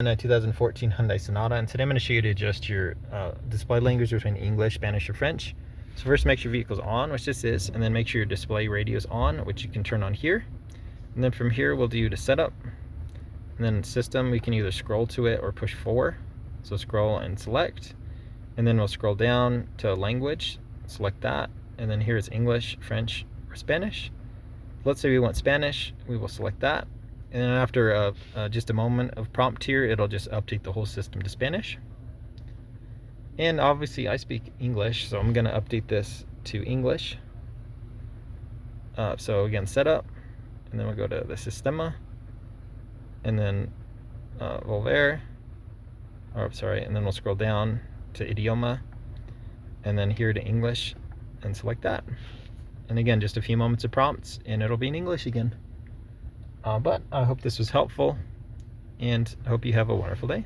A 2014 Hyundai Sonata, and today I'm going to show you to adjust your display language between English, Spanish, or French. So first, make sure your vehicle's on, which this is, and then make sure your display radio is on, which you can turn on here. And then from here, we'll do the setup. And then system, we can either scroll to it or push 4. So scroll and select. And then we'll scroll down to language, select that. And then here is English, French, or Spanish. Let's say we want Spanish, we will select that. And then after just a moment of prompt here, it'll just update the whole system to Spanish. And obviously I speak English, so I'm going to update this to English. So again, setup, and then we'll go to the Sistema, and then Volver, and then we'll scroll down to Idioma, and then here to English, and select that. And again, just a few moments of prompts, and it'll be in English again. But I hope this was helpful, and I hope you have a wonderful day.